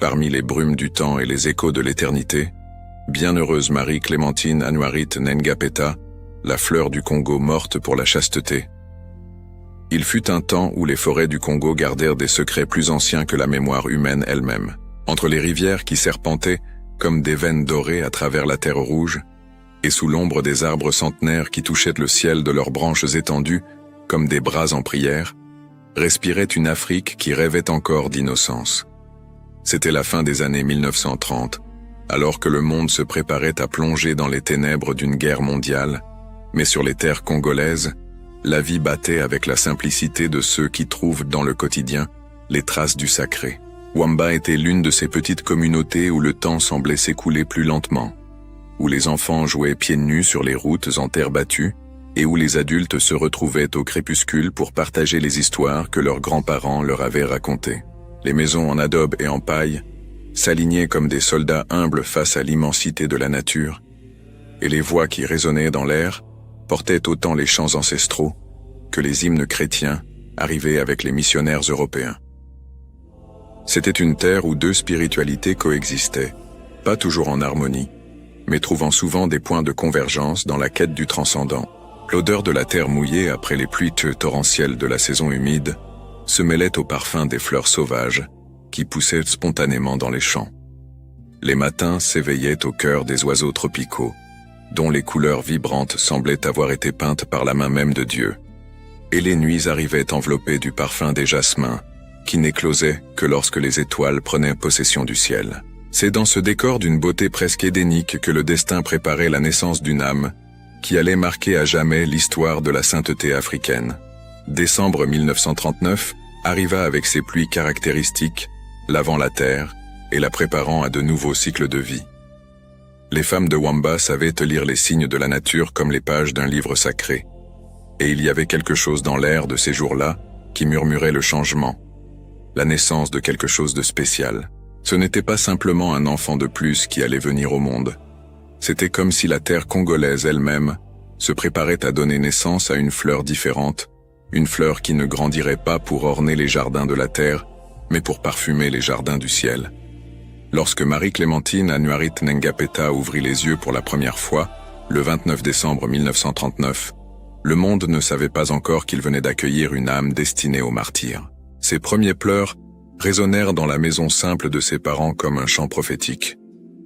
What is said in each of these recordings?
parmi les brumes du temps et les échos de l'éternité, bienheureuse Marie-Clémentine Anouarit Ngapeta, la fleur du Congo morte pour la chasteté. Il fut un temps où les forêts du Congo gardèrent des secrets plus anciens que la mémoire humaine elle-même. Entre les rivières qui serpentaient comme des veines dorées à travers la terre rouge, et sous l'ombre des arbres centenaires qui touchaient le ciel de leurs branches étendues comme des bras en prière, respirait une Afrique qui rêvait encore d'innocence. C'était la fin des années 1930, alors que le monde se préparait à plonger dans les ténèbres d'une guerre mondiale, mais sur les terres congolaises, la vie battait avec la simplicité de ceux qui trouvent dans le quotidien les traces du sacré. Wamba était l'une de ces petites communautés où le temps semblait s'écouler plus lentement, où les enfants jouaient pieds nus sur les routes en terre battue, et où les adultes se retrouvaient au crépuscule pour partager les histoires que leurs grands-parents leur avaient racontées. Les maisons en adobe et en paille s'alignaient comme des soldats humbles face à l'immensité de la nature, et les voix qui résonnaient dans l'air portaient autant les chants ancestraux que les hymnes chrétiens arrivés avec les missionnaires européens. C'était une terre où deux spiritualités coexistaient, pas toujours en harmonie, mais trouvant souvent des points de convergence dans la quête du transcendant. L'odeur de la terre mouillée après les pluies torrentielles de la saison humide se mêlait au parfum des fleurs sauvages qui poussaient spontanément dans les champs. Les matins s'éveillaient au cœur des oiseaux tropicaux, dont les couleurs vibrantes semblaient avoir été peintes par la main même de Dieu. Et les nuits arrivaient enveloppées du parfum des jasmins, qui n'éclosaient que lorsque les étoiles prenaient possession du ciel. C'est dans ce décor d'une beauté presque édénique que le destin préparait la naissance d'une âme qui allait marquer à jamais l'histoire de la sainteté africaine. Décembre 1939 arriva avec ses pluies caractéristiques, lavant la terre et la préparant à de nouveaux cycles de vie. Les femmes de Wamba savaient lire les signes de la nature comme les pages d'un livre sacré. Et il y avait quelque chose dans l'air de ces jours-là qui murmurait le changement, la naissance de quelque chose de spécial. Ce n'était pas simplement un enfant de plus qui allait venir au monde. C'était comme si la terre congolaise elle-même se préparait à donner naissance à une fleur différente, une fleur qui ne grandirait pas pour orner les jardins de la terre, mais pour parfumer les jardins du ciel. Lorsque Marie-Clémentine Anouarit Ngapeta ouvrit les yeux pour la première fois, le 29 décembre 1939, le monde ne savait pas encore qu'il venait d'accueillir une âme destinée au martyre. Ses premiers pleurs résonnèrent dans la maison simple de ses parents comme un chant prophétique,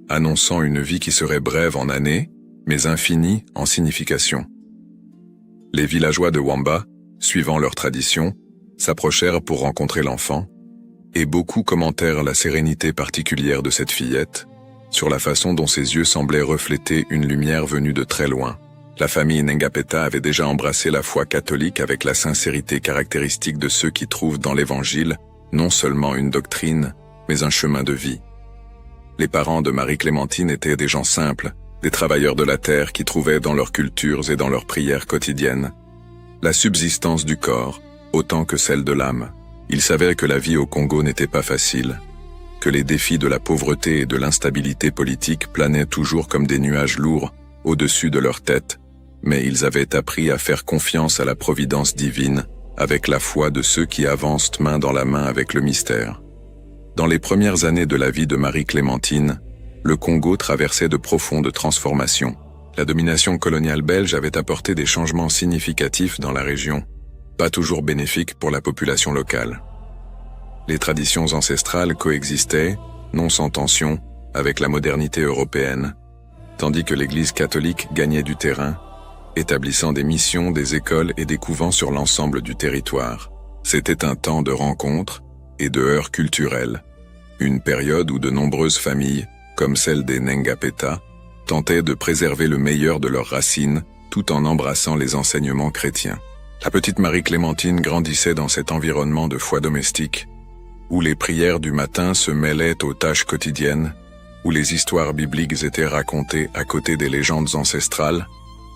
annonçant une vie qui serait brève en années, mais infinie en signification. Les villageois de Wamba, suivant leur tradition, s'approchèrent pour rencontrer l'enfant, et beaucoup commentèrent la sérénité particulière de cette fillette, sur la façon dont ses yeux semblaient refléter une lumière venue de très loin. La famille Ngapeta avait déjà embrassé la foi catholique avec la sincérité caractéristique de ceux qui trouvent dans l'Évangile non seulement une doctrine, mais un chemin de vie. Les parents de Marie-Clémentine étaient des gens simples, des travailleurs de la terre qui trouvaient dans leurs cultures et dans leurs prières quotidiennes la subsistance du corps autant que celle de l'âme. Ils savaient que la vie au Congo n'était pas facile, que les défis de la pauvreté et de l'instabilité politique planaient toujours comme des nuages lourds au-dessus de leur tête, mais ils avaient appris à faire confiance à la providence divine avec la foi de ceux qui avancent main dans la main avec le mystère. Dans les premières années de la vie de Marie-Clémentine, le Congo traversait de profondes transformations. La domination coloniale belge avait apporté des changements significatifs dans la région, pas toujours bénéfiques pour la population locale. Les traditions ancestrales coexistaient, non sans tension, avec la modernité européenne, tandis que l'Église catholique gagnait du terrain, établissant des missions, des écoles et des couvents sur l'ensemble du territoire. C'était un temps de rencontres et de heurts culturels, une période où de nombreuses familles, comme celle des Ngapeta, tentaient de préserver le meilleur de leurs racines tout en embrassant les enseignements chrétiens. La petite Marie-Clémentine grandissait dans cet environnement de foi domestique, où les prières du matin se mêlaient aux tâches quotidiennes, où les histoires bibliques étaient racontées à côté des légendes ancestrales,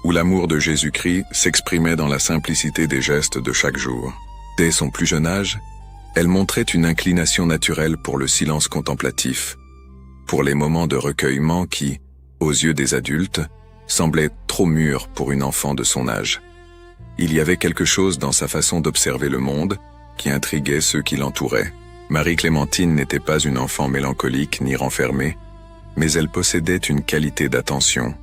où l'amour de Jésus-Christ s'exprimait dans la simplicité des gestes de chaque jour. Dès son plus jeune âge, elle montrait une inclination naturelle pour le silence contemplatif, pour les moments de recueillement qui, aux yeux des adultes, semblaient trop mûrs pour une enfant de son âge. Il y avait quelque chose dans sa façon d'observer le monde qui intriguait ceux qui l'entouraient. Marie-Clémentine n'était pas une enfant mélancolique ni renfermée, mais elle possédait une qualité d'attention,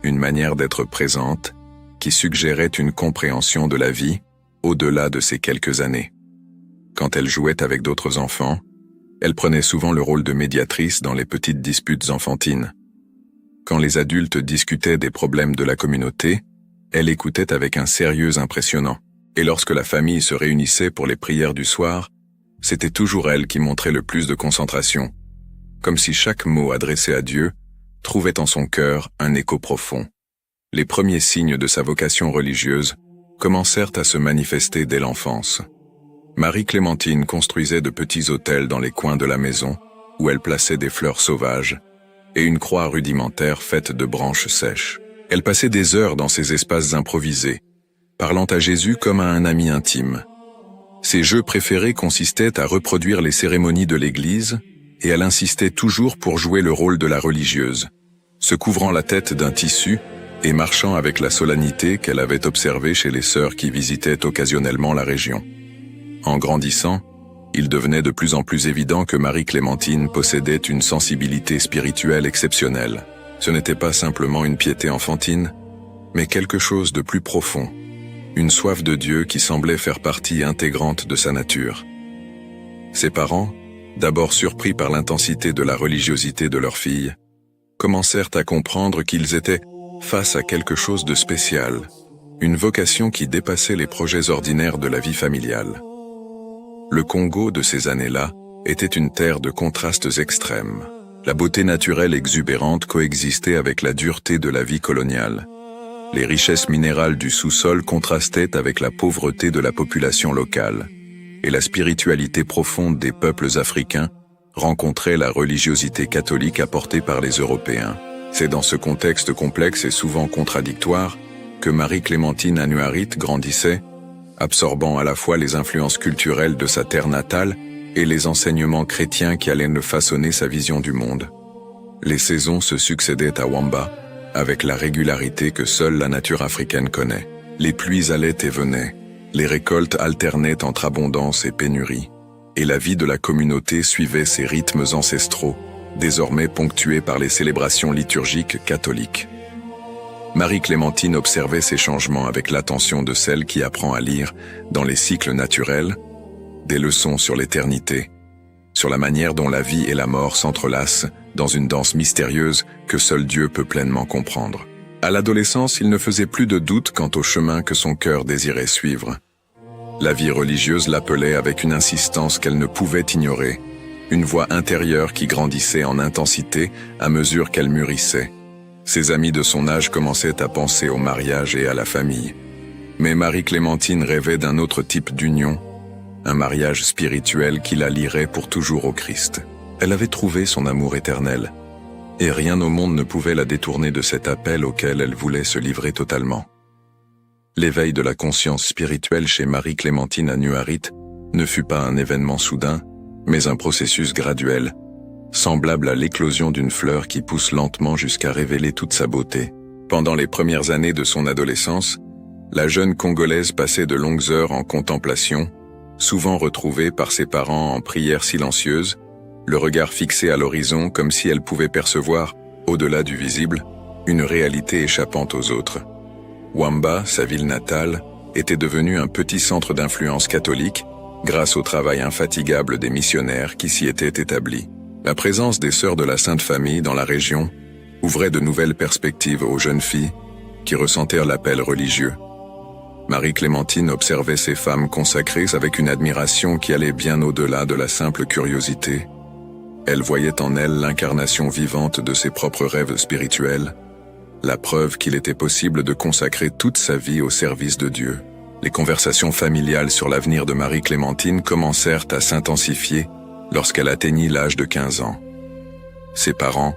une manière d'être présente, qui suggérait une compréhension de la vie au-delà de ces quelques années. Quand elle jouait avec d'autres enfants, elle prenait souvent le rôle de médiatrice dans les petites disputes enfantines. Quand les adultes discutaient des problèmes de la communauté, elle écoutait avec un sérieux impressionnant. Et lorsque la famille se réunissait pour les prières du soir, c'était toujours elle qui montrait le plus de concentration, comme si chaque mot adressé à Dieu trouvait en son cœur un écho profond. Les premiers signes de sa vocation religieuse commencèrent à se manifester dès l'enfance. Marie-Clémentine construisait de petits autels dans les coins de la maison, où elle plaçait des fleurs sauvages, et une croix rudimentaire faite de branches sèches. Elle passait des heures dans ces espaces improvisés, parlant à Jésus comme à un ami intime. Ses jeux préférés consistaient à reproduire les cérémonies de l'Église, et elle insistait toujours pour jouer le rôle de la religieuse, se couvrant la tête d'un tissu et marchant avec la solennité qu'elle avait observée chez les sœurs qui visitaient occasionnellement la région. En grandissant, il devenait de plus en plus évident que Marie-Clémentine possédait une sensibilité spirituelle exceptionnelle. Ce n'était pas simplement une piété enfantine, mais quelque chose de plus profond, une soif de Dieu qui semblait faire partie intégrante de sa nature. Ses parents, d'abord surpris par l'intensité de la religiosité de leur fille, commencèrent à comprendre qu'ils étaient face à quelque chose de spécial, une vocation qui dépassait les projets ordinaires de la vie familiale. Le Congo de ces années-là était une terre de contrastes extrêmes. La beauté naturelle exubérante coexistait avec la dureté de la vie coloniale. Les richesses minérales du sous-sol contrastaient avec la pauvreté de la population locale, et la spiritualité profonde des peuples africains rencontrait la religiosité catholique apportée par les Européens. C'est dans ce contexte complexe et souvent contradictoire que Marie-Clémentine Anuarit grandissait, absorbant à la fois les influences culturelles de sa terre natale et les enseignements chrétiens qui allaient façonner sa vision du monde. Les saisons se succédaient à Wamba, avec la régularité que seule la nature africaine connaît. Les pluies allaient et venaient, les récoltes alternaient entre abondance et pénurie, et la vie de la communauté suivait ses rythmes ancestraux, désormais ponctués par les célébrations liturgiques catholiques. Marie-Clémentine observait ces changements avec l'attention de celle qui apprend à lire, dans les cycles naturels, des leçons sur l'éternité, sur la manière dont la vie et la mort s'entrelacent dans une danse mystérieuse que seul Dieu peut pleinement comprendre. À l'adolescence, il ne faisait plus de doute quant au chemin que son cœur désirait suivre. La vie religieuse l'appelait avec une insistance qu'elle ne pouvait ignorer, une voix intérieure qui grandissait en intensité à mesure qu'elle mûrissait. Ses amis de son âge commençaient à penser au mariage et à la famille. Mais Marie-Clémentine rêvait d'un autre type d'union, un mariage spirituel qui la lierait pour toujours au Christ. Elle avait trouvé son amour éternel, et rien au monde ne pouvait la détourner de cet appel auquel elle voulait se livrer totalement. L'éveil de la conscience spirituelle chez Marie-Clémentine Anuarit ne fut pas un événement soudain, mais un processus graduel, semblable à l'éclosion d'une fleur qui pousse lentement jusqu'à révéler toute sa beauté. Pendant les premières années de son adolescence, la jeune Congolaise passait de longues heures en contemplation, souvent retrouvée par ses parents en prière silencieuse, le regard fixé à l'horizon comme si elle pouvait percevoir, au-delà du visible, une réalité échappante aux autres. Wamba, sa ville natale, était devenue un petit centre d'influence catholique grâce au travail infatigable des missionnaires qui s'y étaient établis. La présence des sœurs de la Sainte Famille dans la région ouvrait de nouvelles perspectives aux jeunes filles qui ressentèrent l'appel religieux. Marie-Clémentine observait ces femmes consacrées avec une admiration qui allait bien au-delà de la simple curiosité. Elle voyait en elles l'incarnation vivante de ses propres rêves spirituels, la preuve qu'il était possible de consacrer toute sa vie au service de Dieu. Les conversations familiales sur l'avenir de Marie-Clémentine commencèrent à s'intensifier lorsqu'elle atteignit l'âge de 15 ans. Ses parents,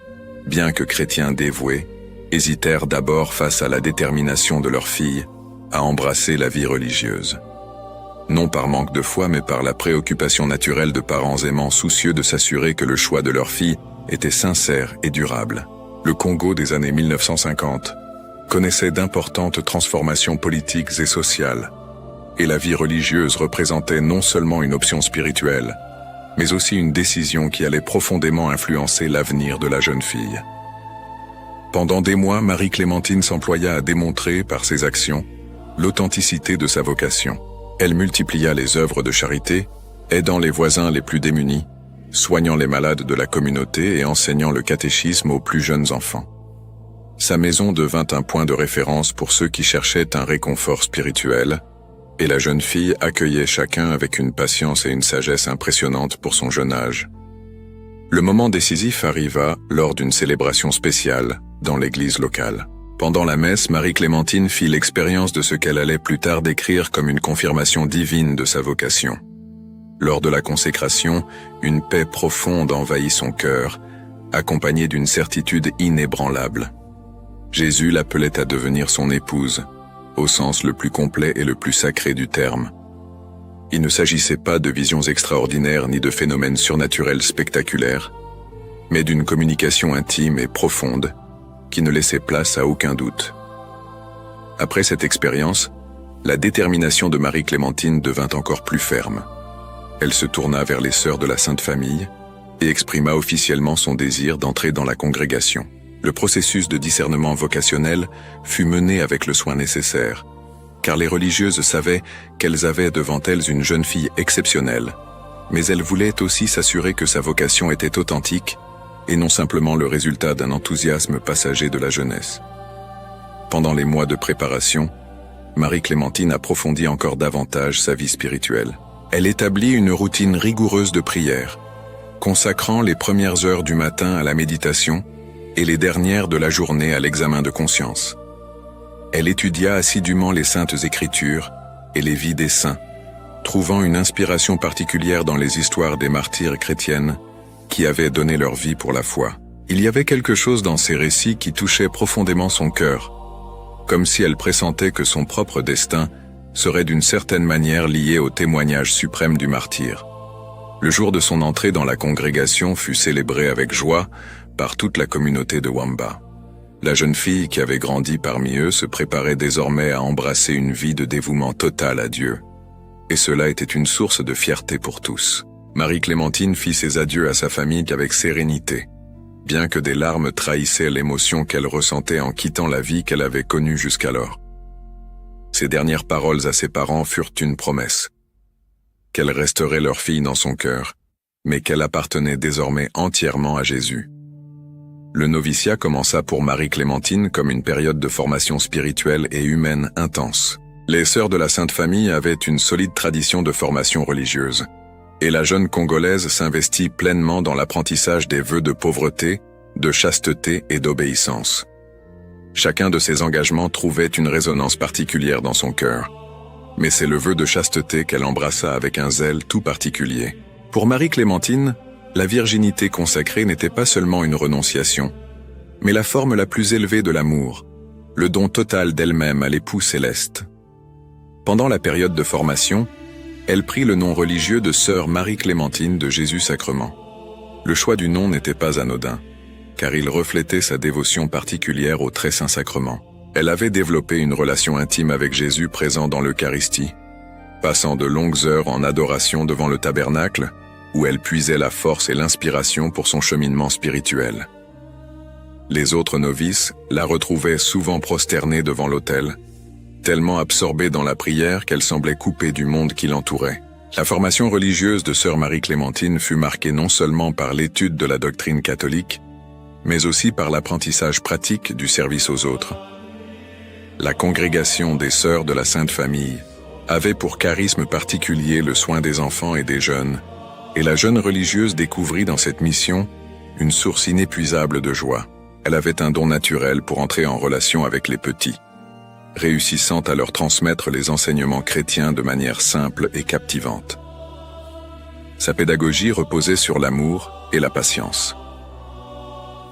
bien que chrétiens dévoués, hésitèrent d'abord face à la détermination de leur fille à embrasser la vie religieuse. Non par manque de foi, mais par la préoccupation naturelle de parents aimants soucieux de s'assurer que le choix de leur fille était sincère et durable. Le Congo des années 1950 connaissait d'importantes transformations politiques et sociales, et la vie religieuse représentait non seulement une option spirituelle, mais aussi une décision qui allait profondément influencer l'avenir de la jeune fille. Pendant des mois, Marie-Clémentine s'employa à démontrer, par ses actions, l'authenticité de sa vocation. Elle multiplia les œuvres de charité, aidant les voisins les plus démunis, soignant les malades de la communauté et enseignant le catéchisme aux plus jeunes enfants. Sa maison devint un point de référence pour ceux qui cherchaient un réconfort spirituel, et la jeune fille accueillait chacun avec une patience et une sagesse impressionnantes pour son jeune âge. Le moment décisif arriva lors d'une célébration spéciale dans l'église locale. Pendant la messe, Marie-Clémentine fit l'expérience de ce qu'elle allait plus tard décrire comme une confirmation divine de sa vocation. Lors de la consécration, une paix profonde envahit son cœur, accompagnée d'une certitude inébranlable. Jésus l'appelait à devenir son épouse, au sens le plus complet et le plus sacré du terme. Il ne s'agissait pas de visions extraordinaires ni de phénomènes surnaturels spectaculaires, mais d'une communication intime et profonde qui ne laissait place à aucun doute. Après cette expérience, la détermination de Marie-Clémentine devint encore plus ferme. Elle se tourna vers les sœurs de la Sainte Famille et exprima officiellement son désir d'entrer dans la congrégation. Le processus de discernement vocationnel fut mené avec le soin nécessaire, car les religieuses savaient qu'elles avaient devant elles une jeune fille exceptionnelle, mais elles voulaient aussi s'assurer que sa vocation était authentique et non simplement le résultat d'un enthousiasme passager de la jeunesse. Pendant les mois de préparation, Marie-Clémentine approfondit encore davantage sa vie spirituelle. Elle établit une routine rigoureuse de prière, consacrant les premières heures du matin à la méditation et les dernières de la journée à l'examen de conscience. Elle étudia assidûment les saintes écritures et les vies des saints, trouvant une inspiration particulière dans les histoires des martyrs chrétiennes qui avaient donné leur vie pour la foi. Il y avait quelque chose dans ces récits qui touchait profondément son cœur, comme si elle pressentait que son propre destin serait d'une certaine manière lié au témoignage suprême du martyr. Le jour de son entrée dans la congrégation fut célébré avec joie par toute la communauté de Wamba. La jeune fille qui avait grandi parmi eux se préparait désormais à embrasser une vie de dévouement total à Dieu. Et cela était une source de fierté pour tous. Marie-Clémentine fit ses adieux à sa famille avec sérénité, bien que des larmes trahissaient l'émotion qu'elle ressentait en quittant la vie qu'elle avait connue jusqu'alors. Ses dernières paroles à ses parents furent une promesse, qu'elle resterait leur fille dans son cœur, mais qu'elle appartenait désormais entièrement à Jésus. Le noviciat commença pour Marie-Clémentine comme une période de formation spirituelle et humaine intense. Les sœurs de la Sainte Famille avaient une solide tradition de formation religieuse, et la jeune Congolaise s'investit pleinement dans l'apprentissage des vœux de pauvreté, de chasteté et d'obéissance. Chacun de ces engagements trouvait une résonance particulière dans son cœur, mais c'est le vœu de chasteté qu'elle embrassa avec un zèle tout particulier. Pour Marie-Clémentine, la virginité consacrée n'était pas seulement une renonciation, mais la forme la plus élevée de l'amour, le don total d'elle-même à l'époux céleste. Pendant la période de formation, elle prit le nom religieux de sœur Marie-Clémentine de Jésus-Sacrement. Le choix du nom n'était pas anodin, car il reflétait sa dévotion particulière au très saint sacrement. Elle avait développé une relation intime avec Jésus présent dans l'Eucharistie, passant de longues heures en adoration devant le tabernacle, où elle puisait la force et l'inspiration pour son cheminement spirituel. Les autres novices la retrouvaient souvent prosternée devant l'autel, tellement absorbée dans la prière qu'elle semblait coupée du monde qui l'entourait. La formation religieuse de sœur Marie-Clémentine fut marquée non seulement par l'étude de la doctrine catholique, mais aussi par l'apprentissage pratique du service aux autres. La congrégation des sœurs de la Sainte Famille avait pour charisme particulier le soin des enfants et des jeunes, et la jeune religieuse découvrit dans cette mission une source inépuisable de joie. Elle avait un don naturel pour entrer en relation avec les petits, réussissant à leur transmettre les enseignements chrétiens de manière simple et captivante. Sa pédagogie reposait sur l'amour et la patience.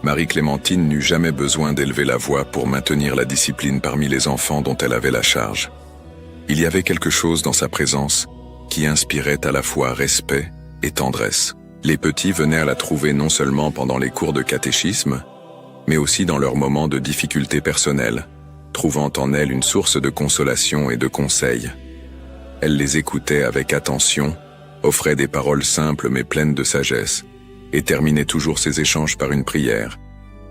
Marie-Clémentine n'eut jamais besoin d'élever la voix pour maintenir la discipline parmi les enfants dont elle avait la charge. Il y avait quelque chose dans sa présence qui inspirait à la fois respect et tendresse. Les petits venaient à la trouver non seulement pendant les cours de catéchisme, mais aussi dans leurs moments de difficultés personnelles, trouvant en elle une source de consolation et de conseil. Elle les écoutait avec attention offrait des paroles simples mais pleines de sagesse, et terminait toujours ses échanges par une prière,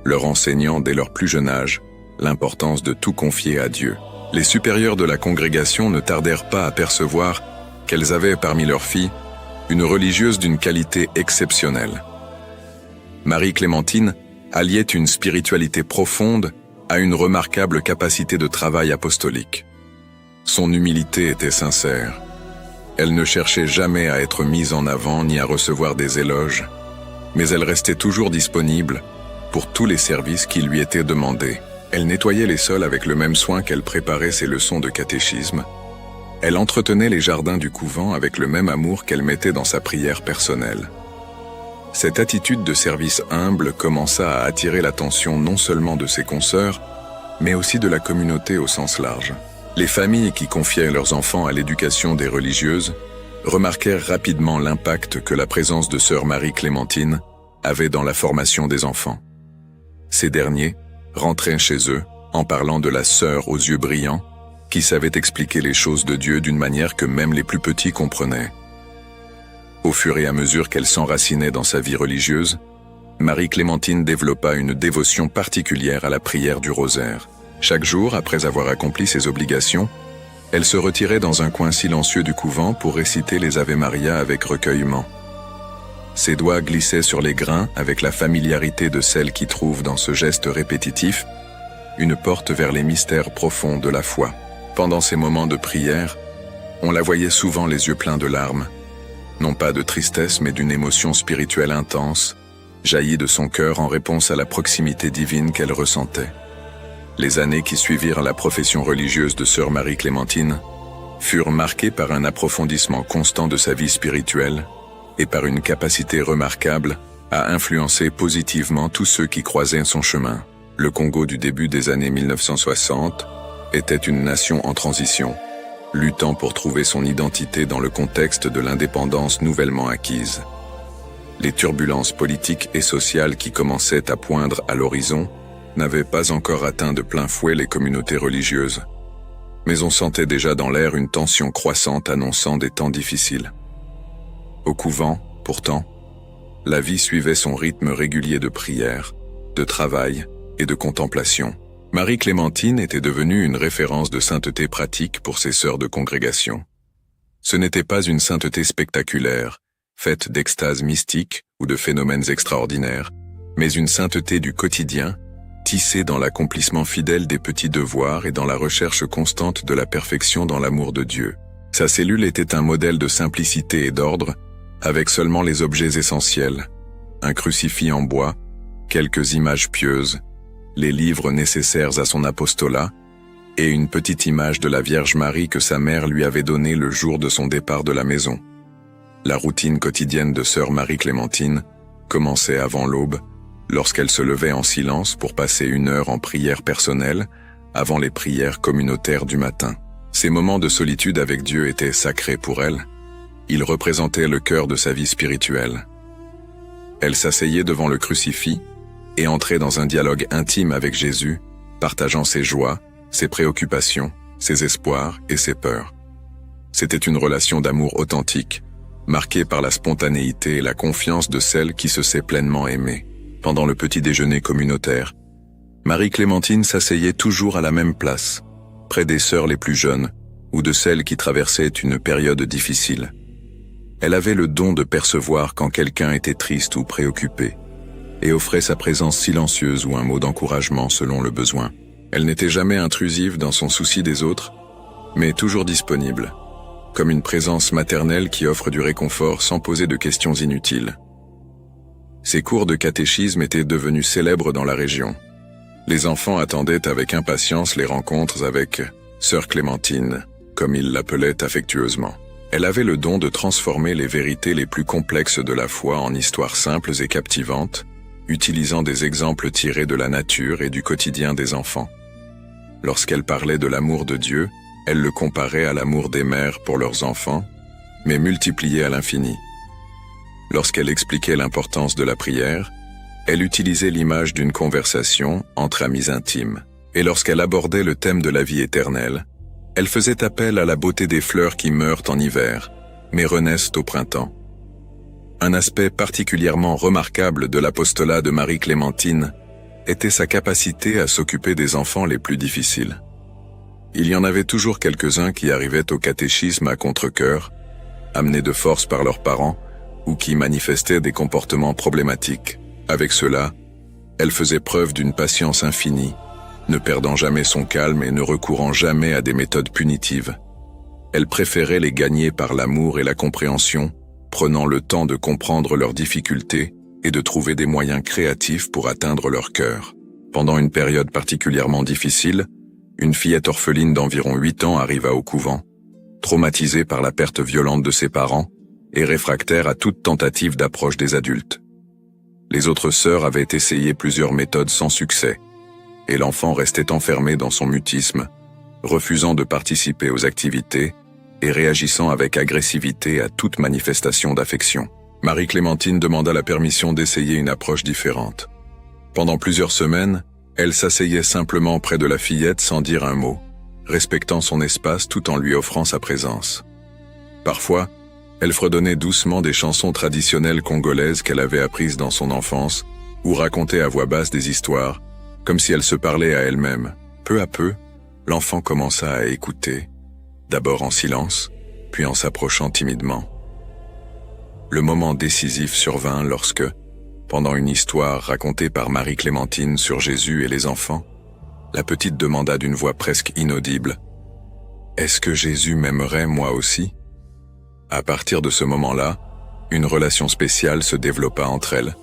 leur enseignant dès leur plus jeune âge l'importance de tout confier à Dieu. Les supérieurs de la congrégation ne tardèrent pas à percevoir qu'elles avaient parmi leurs filles une religieuse d'une qualité exceptionnelle. Marie-Clémentine alliait une spiritualité profonde à une remarquable capacité de travail apostolique. Son humilité était sincère. Elle ne cherchait jamais à être mise en avant ni à recevoir des éloges, mais elle restait toujours disponible pour tous les services qui lui étaient demandés. Elle nettoyait les sols avec le même soin qu'elle préparait ses leçons de catéchisme. Elle entretenait les jardins du couvent avec le même amour qu'elle mettait dans sa prière personnelle. Cette attitude de service humble commença à attirer l'attention non seulement de ses consoeurs, mais aussi de la communauté au sens large. Les familles qui confiaient leurs enfants à l'éducation des religieuses remarquèrent rapidement l'impact que la présence de sœur Marie-Clémentine avait dans la formation des enfants. Ces derniers rentraient chez eux en parlant de la sœur aux yeux brillants qui savait expliquer les choses de Dieu d'une manière que même les plus petits comprenaient. Au fur et à mesure qu'elle s'enracinait dans sa vie religieuse, Marie-Clémentine développa une dévotion particulière à la prière du rosaire. Chaque jour, après avoir accompli ses obligations, elle se retirait dans un coin silencieux du couvent pour réciter les Ave Maria avec recueillement. Ses doigts glissaient sur les grains avec la familiarité de celle qui trouve dans ce geste répétitif une porte vers les mystères profonds de la foi. Pendant ces moments de prière, on la voyait souvent les yeux pleins de larmes, non pas de tristesse mais d'une émotion spirituelle intense, jaillie de son cœur en réponse à la proximité divine qu'elle ressentait. Les années qui suivirent la profession religieuse de sœur Marie-Clémentine furent marquées par un approfondissement constant de sa vie spirituelle et par une capacité remarquable à influencer positivement tous ceux qui croisaient son chemin. Le Congo du début des années 1960 était une nation en transition, luttant pour trouver son identité dans le contexte de l'indépendance nouvellement acquise. Les turbulences politiques et sociales qui commençaient à poindre à l'horizon n'avaient pas encore atteint de plein fouet les communautés religieuses, mais on sentait déjà dans l'air une tension croissante annonçant des temps difficiles. Au couvent, pourtant, la vie suivait son rythme régulier de prière, de travail et de contemplation. Marie-Clémentine était devenue une référence de sainteté pratique pour ses sœurs de congrégation. Ce n'était pas une sainteté spectaculaire, faite d'extase mystique ou de phénomènes extraordinaires, mais une sainteté du quotidien, tissée dans l'accomplissement fidèle des petits devoirs et dans la recherche constante de la perfection dans l'amour de Dieu. Sa cellule était un modèle de simplicité et d'ordre, avec seulement les objets essentiels, un crucifix en bois, quelques images pieuses, les livres nécessaires à son apostolat, et une petite image de la Vierge Marie que sa mère lui avait donnée le jour de son départ de la maison. La routine quotidienne de sœur Marie-Clémentine commençait avant l'aube, lorsqu'elle se levait en silence pour passer 1 heure en prière personnelle, avant les prières communautaires du matin. Ces moments de solitude avec Dieu étaient sacrés pour elle. Ils représentaient le cœur de sa vie spirituelle. Elle s'asseyait devant le crucifix et entrait dans un dialogue intime avec Jésus, partageant ses joies, ses préoccupations, ses espoirs et ses peurs. C'était une relation d'amour authentique, marquée par la spontanéité et la confiance de celle qui se sait pleinement aimée. Pendant le petit déjeuner communautaire, Marie-Clémentine s'asseyait toujours à la même place, près des sœurs les plus jeunes ou de celles qui traversaient une période difficile. Elle avait le don de percevoir quand quelqu'un était triste ou préoccupé, et offrait sa présence silencieuse ou un mot d'encouragement selon le besoin. Elle n'était jamais intrusive dans son souci des autres, mais toujours disponible, comme une présence maternelle qui offre du réconfort sans poser de questions inutiles. Ses cours de catéchisme étaient devenus célèbres dans la région. Les enfants attendaient avec impatience les rencontres avec sœur Clémentine, comme ils l'appelaient affectueusement. Elle avait le don de transformer les vérités les plus complexes de la foi en histoires simples et captivantes, utilisant des exemples tirés de la nature et du quotidien des enfants. Lorsqu'elle parlait de l'amour de Dieu, elle le comparait à l'amour des mères pour leurs enfants, mais multiplié à l'infini. Lorsqu'elle expliquait l'importance de la prière, elle utilisait l'image d'une conversation entre amis intimes. Et lorsqu'elle abordait le thème de la vie éternelle, elle faisait appel à la beauté des fleurs qui meurent en hiver, mais renaissent au printemps. Un aspect particulièrement remarquable de l'apostolat de Marie-Clémentine était sa capacité à s'occuper des enfants les plus difficiles. Il y en avait toujours quelques-uns qui arrivaient au catéchisme à contre-cœur, amenés de force par leurs parents, ou qui manifestaient des comportements problématiques. Avec cela, elle faisait preuve d'une patience infinie, ne perdant jamais son calme et ne recourant jamais à des méthodes punitives. Elle préférait les gagner par l'amour et la compréhension, prenant le temps de comprendre leurs difficultés et de trouver des moyens créatifs pour atteindre leur cœur. Pendant une période particulièrement difficile, une fillette orpheline d'environ 8 ans arriva au couvent, traumatisée par la perte violente de ses parents et réfractaire à toute tentative d'approche des adultes. Les autres sœurs avaient essayé plusieurs méthodes sans succès, et l'enfant restait enfermé dans son mutisme, refusant de participer aux activités et réagissant avec agressivité à toute manifestation d'affection. Marie-Clémentine demanda la permission d'essayer une approche différente. Pendant plusieurs semaines, elle s'asseyait simplement près de la fillette sans dire un mot, respectant son espace tout en lui offrant sa présence. Parfois, elle fredonnait doucement des chansons traditionnelles congolaises qu'elle avait apprises dans son enfance, ou racontait à voix basse des histoires, comme si elle se parlait à elle-même. Peu à peu, l'enfant commença à écouter, d'abord en silence, puis en s'approchant timidement. Le moment décisif survint lorsque, pendant une histoire racontée par Marie-Clémentine sur Jésus et les enfants, la petite demanda d'une voix presque inaudible « Est-ce que Jésus m'aimerait moi aussi ?» À partir de ce moment-là, une relation spéciale se développa entre elles,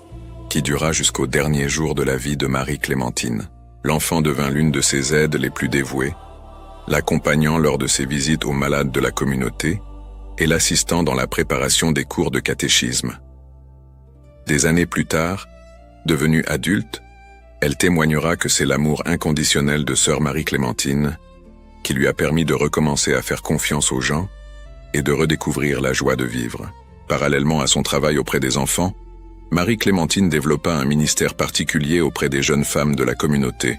qui dura jusqu'au dernier jour de la vie de Marie-Clémentine. L'enfant devint l'une de ses aides les plus dévouées, l'accompagnant lors de ses visites aux malades de la communauté et l'assistant dans la préparation des cours de catéchisme. Des années plus tard, devenue adulte, elle témoignera que c'est l'amour inconditionnel de sœur Marie-Clémentine qui lui a permis de recommencer à faire confiance aux gens et de redécouvrir la joie de vivre. Parallèlement à son travail auprès des enfants, Marie-Clémentine développa un ministère particulier auprès des jeunes femmes de la communauté.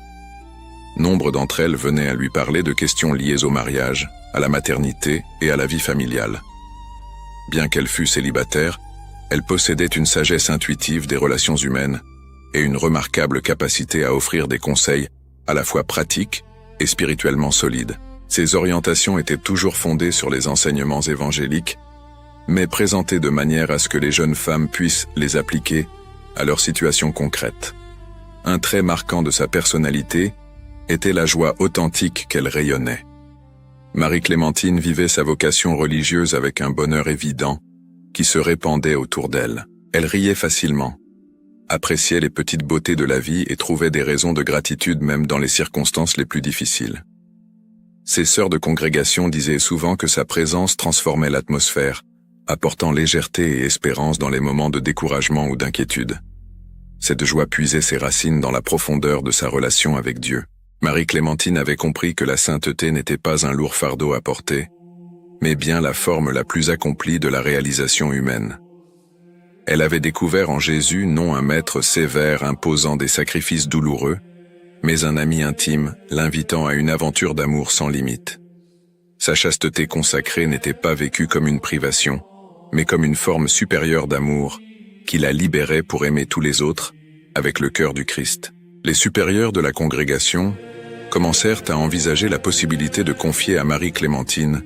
Nombre d'entre elles venaient à lui parler de questions liées au mariage, à la maternité et à la vie familiale. Bien qu'elle fût célibataire, elle possédait une sagesse intuitive des relations humaines et une remarquable capacité à offrir des conseils à la fois pratiques et spirituellement solides. Ses orientations étaient toujours fondées sur les enseignements évangéliques, mais présentées de manière à ce que les jeunes femmes puissent les appliquer à leur situation concrète. Un trait marquant de sa personnalité était la joie authentique qu'elle rayonnait. Marie-Clémentine vivait sa vocation religieuse avec un bonheur évident qui se répandait autour d'elle. Elle riait facilement, appréciait les petites beautés de la vie et trouvait des raisons de gratitude même dans les circonstances les plus difficiles. Ses sœurs de congrégation disaient souvent que sa présence transformait l'atmosphère, apportant légèreté et espérance dans les moments de découragement ou d'inquiétude. Cette joie puisait ses racines dans la profondeur de sa relation avec Dieu. Marie-Clémentine avait compris que la sainteté n'était pas un lourd fardeau à porter, mais bien la forme la plus accomplie de la réalisation humaine. Elle avait découvert en Jésus non un maître sévère imposant des sacrifices douloureux, mais un ami intime l'invitant à une aventure d'amour sans limite. Sa chasteté consacrée n'était pas vécue comme une privation, mais comme une forme supérieure d'amour qui la libérait pour aimer tous les autres avec le cœur du Christ. Les supérieurs de la congrégation commencèrent à envisager la possibilité de confier à Marie-Clémentine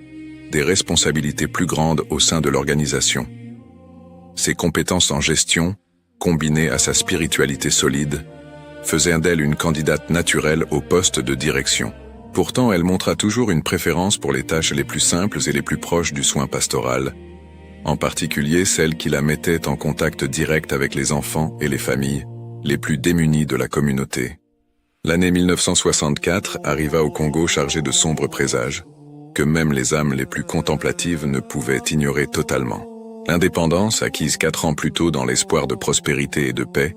des responsabilités plus grandes au sein de l'organisation. Ses compétences en gestion, combinées à sa spiritualité solide, faisaient d'elle une candidate naturelle au poste de direction. Pourtant, elle montra toujours une préférence pour les tâches les plus simples et les plus proches du soin pastoral, en particulier celles qui la mettaient en contact direct avec les enfants et les familles les plus démunis de la communauté. L'année 1964 arriva au Congo chargée de sombres présages, que même les âmes les plus contemplatives ne pouvaient ignorer totalement. L'indépendance, acquise 4 ans plus tôt dans l'espoir de prospérité et de paix,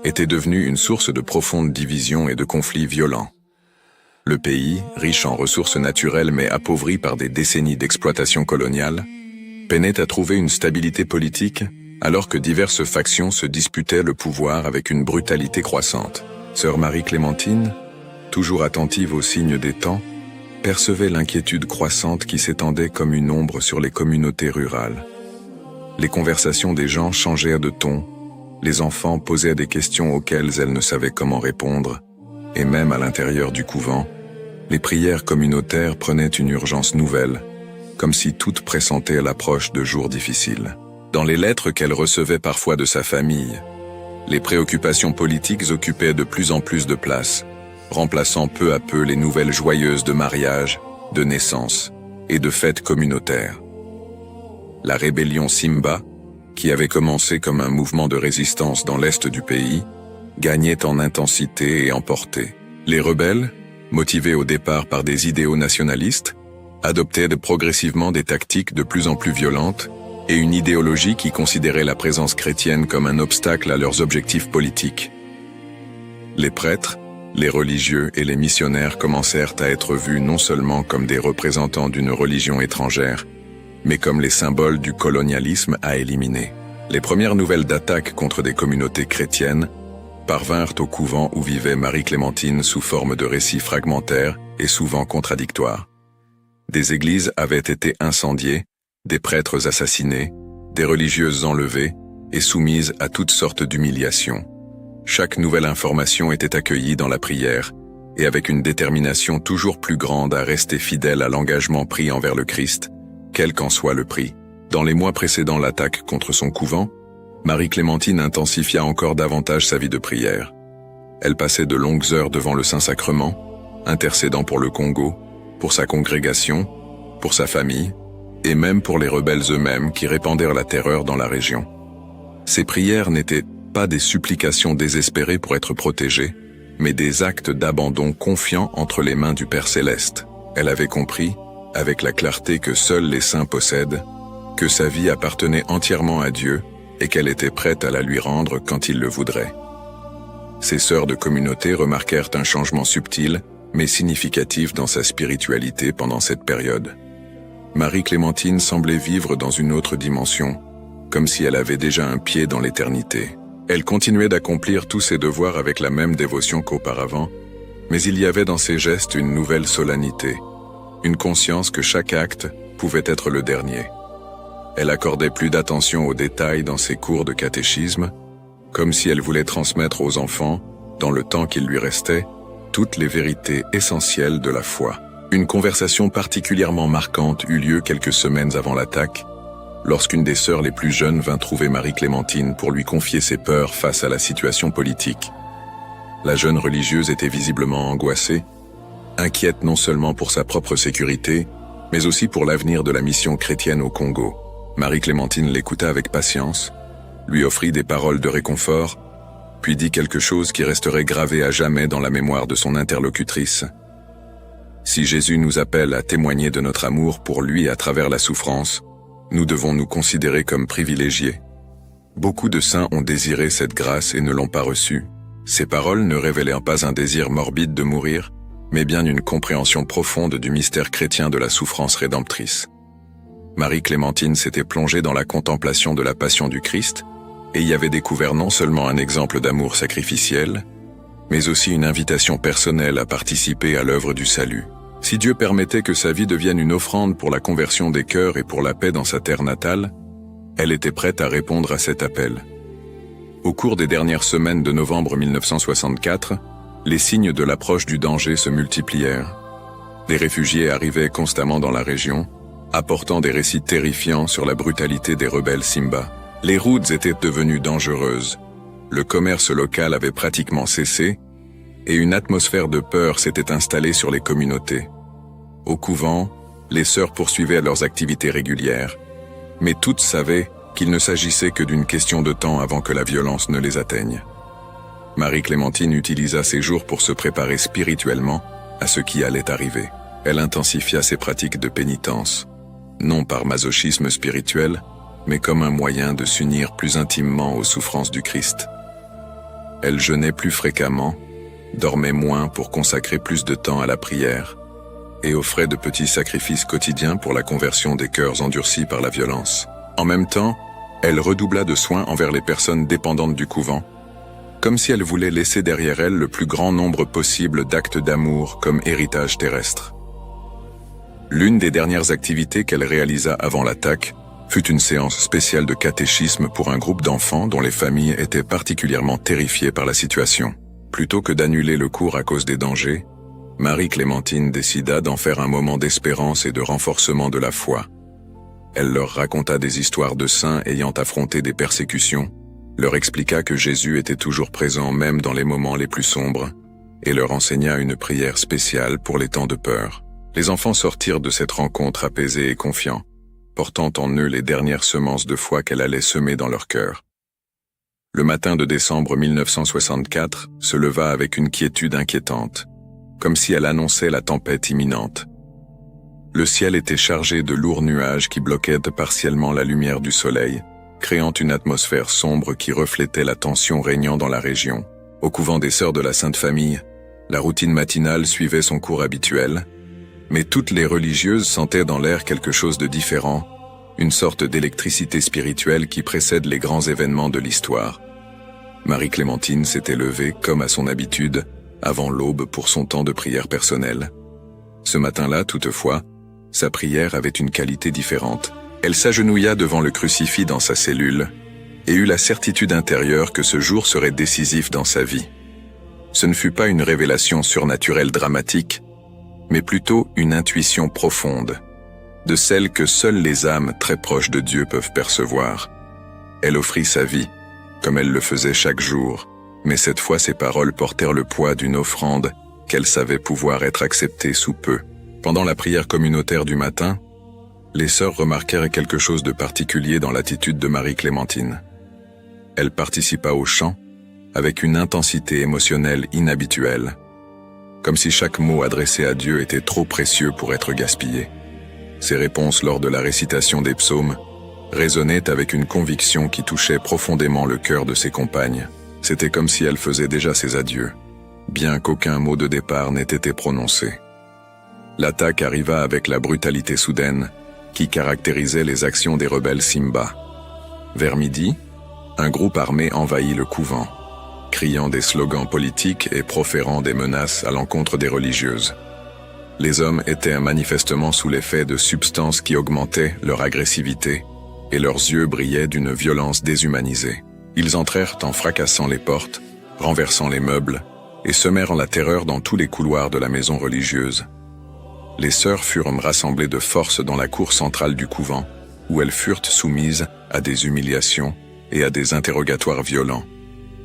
était devenue une source de profondes divisions et de conflits violents. Le pays, riche en ressources naturelles mais appauvri par des décennies d'exploitation coloniale, peinait à trouver une stabilité politique alors que diverses factions se disputaient le pouvoir avec une brutalité croissante. Sœur Marie-Clémentine, toujours attentive aux signes des temps, percevait l'inquiétude croissante qui s'étendait comme une ombre sur les communautés rurales. Les conversations des gens changeaient de ton, les enfants posaient des questions auxquelles elles ne savaient comment répondre, et même à l'intérieur du couvent, les prières communautaires prenaient une urgence nouvelle, comme si toutes pressentaient l'approche de jours difficiles. Dans les lettres qu'elle recevait parfois de sa famille, les préoccupations politiques occupaient de plus en plus de place, remplaçant peu à peu les nouvelles joyeuses de mariage, de naissance et de fêtes communautaires. La rébellion Simba, qui avait commencé comme un mouvement de résistance dans l'est du pays, gagnait en intensité et en portée. Les rebelles, motivés au départ par des idéaux nationalistes, adoptaient progressivement des tactiques de plus en plus violentes et une idéologie qui considérait la présence chrétienne comme un obstacle à leurs objectifs politiques. Les prêtres, les religieux et les missionnaires commencèrent à être vus non seulement comme des représentants d'une religion étrangère, mais comme les symboles du colonialisme à éliminer. Les premières nouvelles d'attaques contre des communautés chrétiennes parvinrent au couvent où vivait Marie-Clémentine sous forme de récits fragmentaires et souvent contradictoires. Des églises avaient été incendiées, des prêtres assassinés, des religieuses enlevées et soumises à toutes sortes d'humiliations. Chaque nouvelle information était accueillie dans la prière et avec une détermination toujours plus grande à rester fidèle à l'engagement pris envers le Christ, quel qu'en soit le prix. Dans les mois précédant l'attaque contre son couvent, Marie-Clémentine intensifia encore davantage sa vie de prière. Elle passait de longues heures devant le Saint-Sacrement, intercédant pour le Congo, pour sa congrégation, pour sa famille, et même pour les rebelles eux-mêmes qui répandirent la terreur dans la région. Ces prières n'étaient pas des supplications désespérées pour être protégée, mais des actes d'abandon confiants entre les mains du Père Céleste. Elle avait compris, avec la clarté que seuls les saints possèdent, que sa vie appartenait entièrement à Dieu et qu'elle était prête à la lui rendre quand il le voudrait. Ses sœurs de communauté remarquèrent un changement subtil, mais significatif dans sa spiritualité pendant cette période. Marie-Clémentine semblait vivre dans une autre dimension, comme si elle avait déjà un pied dans l'éternité. Elle continuait d'accomplir tous ses devoirs avec la même dévotion qu'auparavant, mais il y avait dans ses gestes une nouvelle solennité, une conscience que chaque acte pouvait être le dernier. Elle accordait plus d'attention aux détails dans ses cours de catéchisme, comme si elle voulait transmettre aux enfants, dans le temps qu'il lui restait, toutes les vérités essentielles de la foi. Une conversation particulièrement marquante eut lieu quelques semaines avant l'attaque, lorsqu'une des sœurs les plus jeunes vint trouver Marie-Clémentine pour lui confier ses peurs face à la situation politique. La jeune religieuse était visiblement angoissée, inquiète non seulement pour sa propre sécurité, mais aussi pour l'avenir de la mission chrétienne au Congo. Marie-Clémentine l'écouta avec patience, lui offrit des paroles de réconfort, puis dit quelque chose qui resterait gravé à jamais dans la mémoire de son interlocutrice. Si Jésus nous appelle à témoigner de notre amour pour lui à travers la souffrance, nous devons nous considérer comme privilégiés. Beaucoup de saints ont désiré cette grâce et ne l'ont pas reçue. Ces paroles ne révélaient pas un désir morbide de mourir, mais bien une compréhension profonde du mystère chrétien de la souffrance rédemptrice. Marie-Clémentine s'était plongée dans la contemplation de la passion du Christ et y avait découvert non seulement un exemple d'amour sacrificiel, mais aussi une invitation personnelle à participer à l'œuvre du salut. Si Dieu permettait que sa vie devienne une offrande pour la conversion des cœurs et pour la paix dans sa terre natale, elle était prête à répondre à cet appel. Au cours des dernières semaines de novembre 1964, les signes de l'approche du danger se multiplièrent. Des réfugiés arrivaient constamment dans la région, apportant des récits terrifiants sur la brutalité des rebelles Simba. Les routes étaient devenues dangereuses, le commerce local avait pratiquement cessé, et une atmosphère de peur s'était installée sur les communautés. Au couvent, les sœurs poursuivaient leurs activités régulières, mais toutes savaient qu'il ne s'agissait que d'une question de temps avant que la violence ne les atteigne. Marie-Clémentine utilisa ces jours pour se préparer spirituellement à ce qui allait arriver. Elle intensifia ses pratiques de pénitence, non par masochisme spirituel, mais comme un moyen de s'unir plus intimement aux souffrances du Christ. Elle jeûnait plus fréquemment, dormait moins pour consacrer plus de temps à la prière, et offrait de petits sacrifices quotidiens pour la conversion des cœurs endurcis par la violence. En même temps, elle redoubla de soins envers les personnes dépendantes du couvent, comme si elle voulait laisser derrière elle le plus grand nombre possible d'actes d'amour comme héritage terrestre. L'une des dernières activités qu'elle réalisa avant l'attaque fut une séance spéciale de catéchisme pour un groupe d'enfants dont les familles étaient particulièrement terrifiées par la situation. Plutôt que d'annuler le cours à cause des dangers, Marie-Clémentine décida d'en faire un moment d'espérance et de renforcement de la foi. Elle leur raconta des histoires de saints ayant affronté des persécutions, leur expliqua que Jésus était toujours présent même dans les moments les plus sombres, et leur enseigna une prière spéciale pour les temps de peur. Les enfants sortirent de cette rencontre apaisés et confiants, portant en eux les dernières semences de foi qu'elle allait semer dans leur cœur. Le matin de décembre 1964 se leva avec une quiétude inquiétante, comme si elle annonçait la tempête imminente. Le ciel était chargé de lourds nuages qui bloquaient partiellement la lumière du soleil, créant une atmosphère sombre qui reflétait la tension régnant dans la région. Au couvent des Sœurs de la Sainte Famille, la routine matinale suivait son cours habituel, mais toutes les religieuses sentaient dans l'air quelque chose de différent, une sorte d'électricité spirituelle qui précède les grands événements de l'histoire. Marie-Clémentine s'était levée, comme à son habitude, avant l'aube pour son temps de prière personnelle. Ce matin-là, toutefois, sa prière avait une qualité différente. Elle s'agenouilla devant le crucifix dans sa cellule et eut la certitude intérieure que ce jour serait décisif dans sa vie. Ce ne fut pas une révélation surnaturelle dramatique, mais plutôt une intuition profonde, de celle que seules les âmes très proches de Dieu peuvent percevoir. Elle offrit sa vie, comme elle le faisait chaque jour, mais cette fois ses paroles portèrent le poids d'une offrande qu'elle savait pouvoir être acceptée sous peu. Pendant la prière communautaire du matin, les sœurs remarquèrent quelque chose de particulier dans l'attitude de Marie-Clémentine. Elle participa au chant avec une intensité émotionnelle inhabituelle, comme si chaque mot adressé à Dieu était trop précieux pour être gaspillé. Ses réponses lors de la récitation des psaumes résonnaient avec une conviction qui touchait profondément le cœur de ses compagnes. C'était comme si elle faisait déjà ses adieux, bien qu'aucun mot de départ n'ait été prononcé. L'attaque arriva avec la brutalité soudaine qui caractérisait les actions des rebelles Simba. Vers midi, un groupe armé envahit le couvent, criant des slogans politiques et proférant des menaces à l'encontre des religieuses. Les hommes étaient manifestement sous l'effet de substances qui augmentaient leur agressivité et leurs yeux brillaient d'une violence déshumanisée. Ils entrèrent en fracassant les portes, renversant les meubles et semèrent la terreur dans tous les couloirs de la maison religieuse. Les sœurs furent rassemblées de force dans la cour centrale du couvent, où elles furent soumises à des humiliations et à des interrogatoires violents.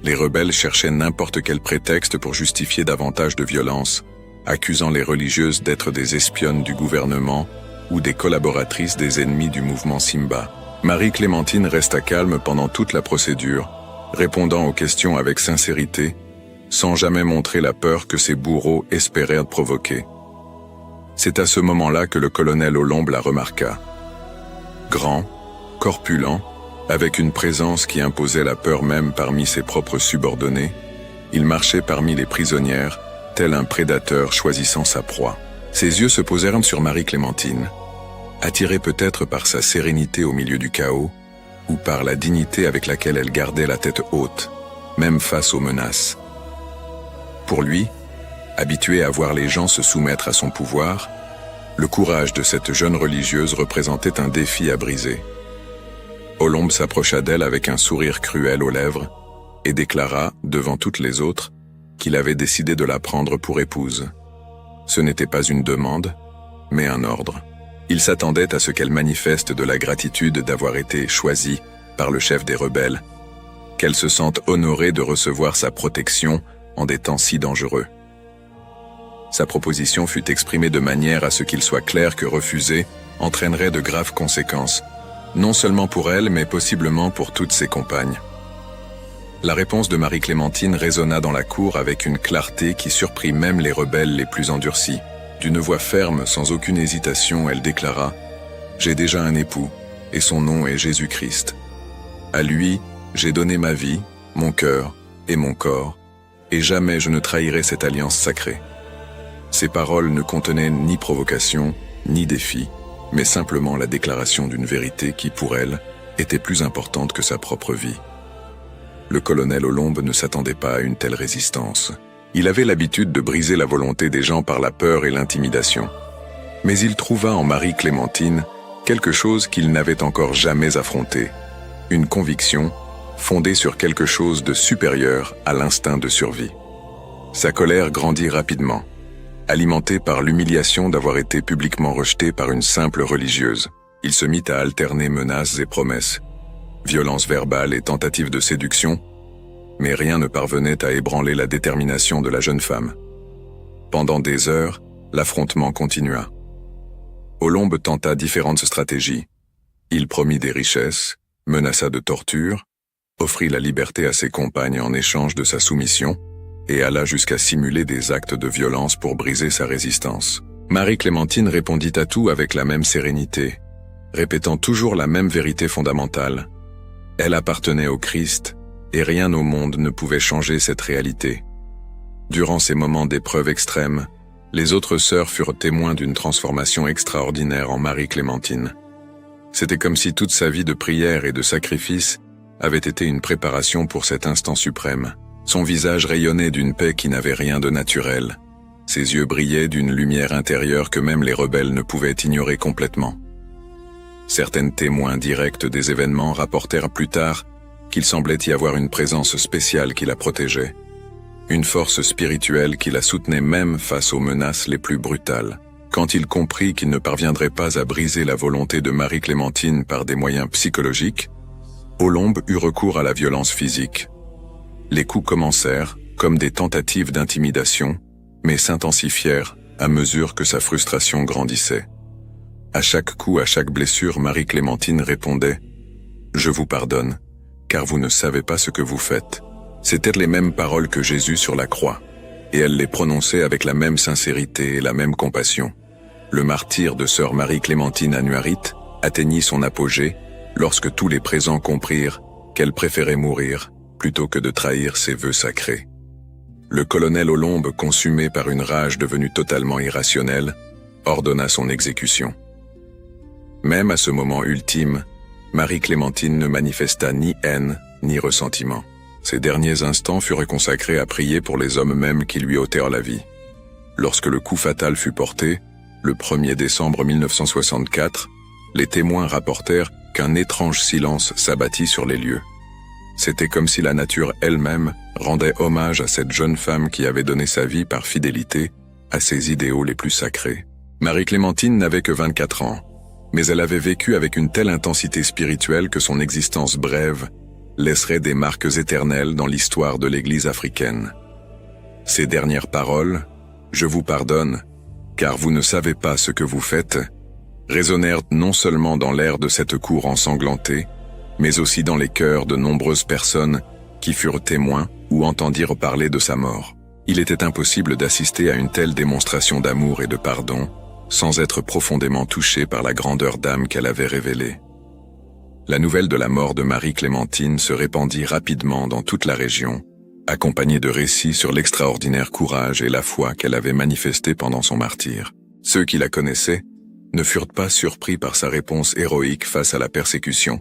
Les rebelles cherchaient n'importe quel prétexte pour justifier davantage de violence, accusant les religieuses d'être des espionnes du gouvernement ou des collaboratrices des ennemis du mouvement Simba. Marie-Clémentine resta calme pendant toute la procédure, répondant aux questions avec sincérité, sans jamais montrer la peur que ses bourreaux espéraient provoquer. C'est à ce moment-là que le colonel Olombe la remarqua. Grand, corpulent, avec une présence qui imposait la peur même parmi ses propres subordonnés, il marchait parmi les prisonnières, tel un prédateur choisissant sa proie. Ses yeux se posèrent sur Marie-Clémentine, attirés peut-être par sa sérénité au milieu du chaos, ou par la dignité avec laquelle elle gardait la tête haute, même face aux menaces. Pour lui, habitué à voir les gens se soumettre à son pouvoir, le courage de cette jeune religieuse représentait un défi à briser. Olombe s'approcha d'elle avec un sourire cruel aux lèvres et déclara, devant toutes les autres, qu'il avait décidé de la prendre pour épouse. Ce n'était pas une demande, mais un ordre. Il s'attendait à ce qu'elle manifeste de la gratitude d'avoir été choisie par le chef des rebelles, qu'elle se sente honorée de recevoir sa protection en des temps si dangereux. Sa proposition fut exprimée de manière à ce qu'il soit clair que refuser entraînerait de graves conséquences, non seulement pour elle, mais possiblement pour toutes ses compagnes. La réponse de Marie-Clémentine résonna dans la cour avec une clarté qui surprit même les rebelles les plus endurcis. D'une voix ferme, sans aucune hésitation, elle déclara « J'ai déjà un époux, et son nom est Jésus-Christ. À lui, j'ai donné ma vie, mon cœur et mon corps, et jamais je ne trahirai cette alliance sacrée. » Ces paroles ne contenaient ni provocation, ni défi, mais simplement la déclaration d'une vérité qui, pour elle, était plus importante que sa propre vie. Le colonel Olombe ne s'attendait pas à une telle résistance. Il avait l'habitude de briser la volonté des gens par la peur et l'intimidation. Mais il trouva en Marie-Clémentine quelque chose qu'il n'avait encore jamais affronté, une conviction fondée sur quelque chose de supérieur à l'instinct de survie. Sa colère grandit rapidement, alimentée par l'humiliation d'avoir été publiquement rejeté par une simple religieuse. Il se mit à alterner menaces et promesses, violences verbales et tentatives de séduction, mais rien ne parvenait à ébranler la détermination de la jeune femme. Pendant des heures, l'affrontement continua. Olombe tenta différentes stratégies. Il promit des richesses, menaça de torture, offrit la liberté à ses compagnes en échange de sa soumission, et alla jusqu'à simuler des actes de violence pour briser sa résistance. Marie-Clémentine répondit à tout avec la même sérénité, répétant toujours la même vérité fondamentale. Elle appartenait au Christ, et rien au monde ne pouvait changer cette réalité. Durant ces moments d'épreuve extrême, les autres sœurs furent témoins d'une transformation extraordinaire en Marie-Clémentine. C'était comme si toute sa vie de prière et de sacrifice avait été une préparation pour cet instant suprême. Son visage rayonnait d'une paix qui n'avait rien de naturel. Ses yeux brillaient d'une lumière intérieure que même les rebelles ne pouvaient ignorer complètement. Certains témoins directs des événements rapportèrent plus tard qu'il semblait y avoir une présence spéciale qui la protégeait. Une force spirituelle qui la soutenait même face aux menaces les plus brutales. Quand il comprit qu'il ne parviendrait pas à briser la volonté de Marie-Clémentine par des moyens psychologiques, Olombe eut recours à la violence physique. Les coups commencèrent comme des tentatives d'intimidation, mais s'intensifièrent à mesure que sa frustration grandissait. À chaque coup, à chaque blessure, Marie-Clémentine répondait « Je vous pardonne, car vous ne savez pas ce que vous faites ». C'étaient les mêmes paroles que Jésus sur la croix, et elle les prononçait avec la même sincérité et la même compassion. Le martyre de sœur Marie-Clémentine Annuarite atteignit son apogée lorsque tous les présents comprirent qu'elle préférait mourir plutôt que de trahir ses vœux sacrés. Le colonel Olombe, consumé par une rage devenue totalement irrationnelle, ordonna son exécution. Même à ce moment ultime, Marie-Clémentine ne manifesta ni haine ni ressentiment. Ses derniers instants furent consacrés à prier pour les hommes mêmes qui lui ôtèrent la vie. Lorsque le coup fatal fut porté, le 1er décembre 1964, les témoins rapportèrent qu'un étrange silence s'abattit sur les lieux. C'était comme si la nature elle-même rendait hommage à cette jeune femme qui avait donné sa vie par fidélité à ses idéaux les plus sacrés. Marie-Clémentine n'avait que 24 ans, mais elle avait vécu avec une telle intensité spirituelle que son existence brève laisserait des marques éternelles dans l'histoire de l'Église africaine. Ces dernières paroles, « Je vous pardonne, car vous ne savez pas ce que vous faites », résonnèrent non seulement dans l'air de cette cour ensanglantée, mais aussi dans les cœurs de nombreuses personnes qui furent témoins ou entendirent parler de sa mort. Il était impossible d'assister à une telle démonstration d'amour et de pardon sans être profondément touché par la grandeur d'âme qu'elle avait révélée. La nouvelle de la mort de Marie-Clémentine se répandit rapidement dans toute la région, accompagnée de récits sur l'extraordinaire courage et la foi qu'elle avait manifesté pendant son martyre. Ceux qui la connaissaient ne furent pas surpris par sa réponse héroïque face à la persécution,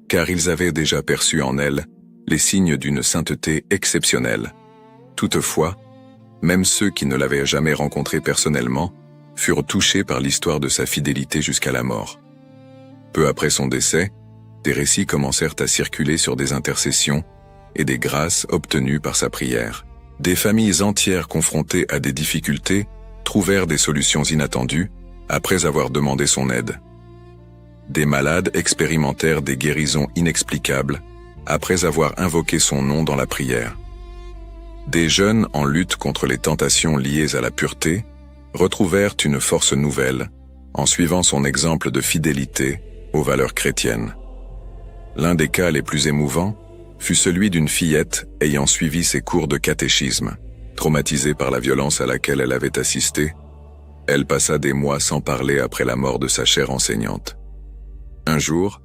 car ils avaient déjà perçu en elle les signes d'une sainteté exceptionnelle. Toutefois, même ceux qui ne l'avaient jamais rencontrée personnellement furent touchés par l'histoire de sa fidélité jusqu'à la mort. Peu après son décès, des récits commencèrent à circuler sur des intercessions et des grâces obtenues par sa prière. Des familles entières confrontées à des difficultés trouvèrent des solutions inattendues après avoir demandé son aide. Des malades expérimentèrent des guérisons inexplicables après avoir invoqué son nom dans la prière. Des jeunes en lutte contre les tentations liées à la pureté retrouvèrent une force nouvelle en suivant son exemple de fidélité aux valeurs chrétiennes. L'un des cas les plus émouvants fut celui d'une fillette ayant suivi ses cours de catéchisme. Traumatisée par la violence à laquelle elle avait assisté, elle passa des mois sans parler après la mort de sa chère enseignante. Un jour,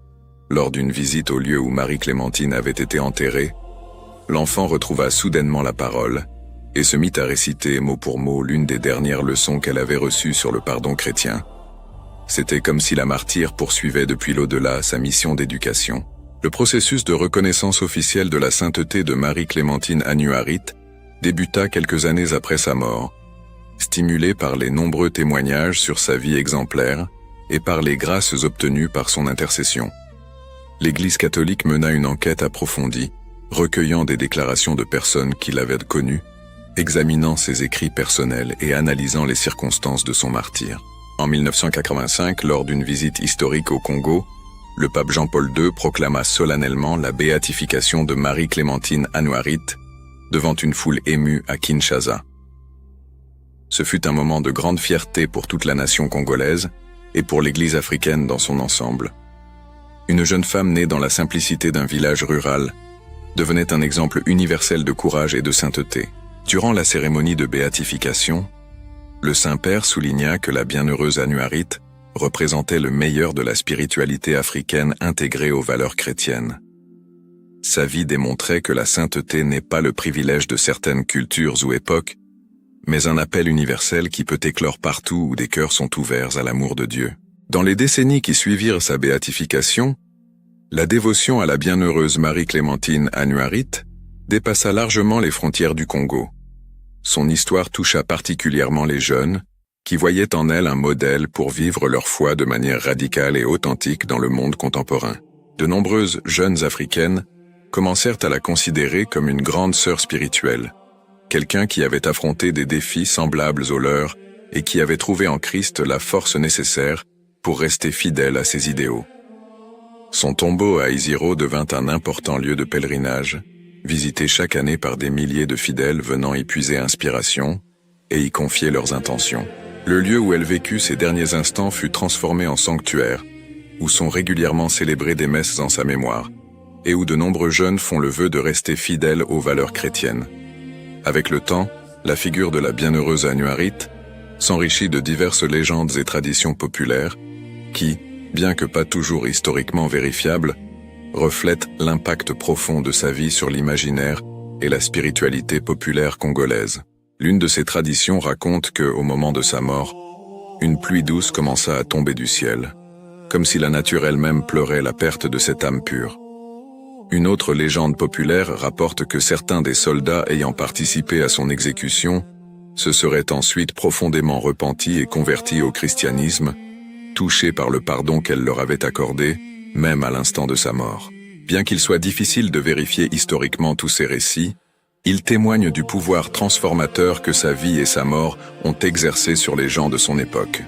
lors d'une visite au lieu où Marie-Clémentine avait été enterrée, l'enfant retrouva soudainement la parole et se mit à réciter mot pour mot l'une des dernières leçons qu'elle avait reçues sur le pardon chrétien. C'était comme si la martyre poursuivait depuis l'au-delà sa mission d'éducation. Le processus de reconnaissance officielle de la sainteté de Marie-Clémentine Annuarite débuta quelques années après sa mort, stimulée par les nombreux témoignages sur sa vie exemplaire et par les grâces obtenues par son intercession. L'Église catholique mena une enquête approfondie, recueillant des déclarations de personnes qui l'avaient connue, examinant ses écrits personnels et analysant les circonstances de son martyre. En 1985, lors d'une visite historique au Congo, le pape Jean-Paul II proclama solennellement la béatification de Marie-Clémentine Anouarit devant une foule émue à Kinshasa. Ce fut un moment de grande fierté pour toute la nation congolaise et pour l'Église africaine dans son ensemble. Une jeune femme née dans la simplicité d'un village rural devenait un exemple universel de courage et de sainteté. Durant la cérémonie de béatification, le Saint-Père souligna que la bienheureuse Anouarit représentait le meilleur de la spiritualité africaine intégrée aux valeurs chrétiennes. Sa vie démontrait que la sainteté n'est pas le privilège de certaines cultures ou époques, mais un appel universel qui peut éclore partout où des cœurs sont ouverts à l'amour de Dieu. Dans les décennies qui suivirent sa béatification, la dévotion à la bienheureuse Marie-Clémentine Anouarit dépassa largement les frontières du Congo. Son histoire toucha particulièrement les jeunes, qui voyaient en elle un modèle pour vivre leur foi de manière radicale et authentique dans le monde contemporain. De nombreuses jeunes africaines commencèrent à la considérer comme une grande sœur spirituelle, quelqu'un qui avait affronté des défis semblables aux leurs et qui avait trouvé en Christ la force nécessaire pour rester fidèle à ses idéaux. Son tombeau à Isiro devint un important lieu de pèlerinage, visité chaque année par des milliers de fidèles venant y puiser inspiration et y confier leurs intentions. Le lieu où elle vécut ses derniers instants fut transformé en sanctuaire, où sont régulièrement célébrées des messes en sa mémoire, et où de nombreux jeunes font le vœu de rester fidèles aux valeurs chrétiennes. Avec le temps, la figure de la bienheureuse Anouarit s'enrichit de diverses légendes et traditions populaires qui, bien que pas toujours historiquement vérifiables, reflètent l'impact profond de sa vie sur l'imaginaire et la spiritualité populaire congolaise. L'une de ces traditions raconte que, au moment de sa mort, une pluie douce commença à tomber du ciel, comme si la nature elle-même pleurait la perte de cette âme pure. Une autre légende populaire rapporte que certains des soldats ayant participé à son exécution se seraient ensuite profondément repentis et convertis au christianisme, touchés par le pardon qu'elle leur avait accordé, même à l'instant de sa mort. Bien qu'il soit difficile de vérifier historiquement tous ces récits, ils témoignent du pouvoir transformateur que sa vie et sa mort ont exercé sur les gens de son époque.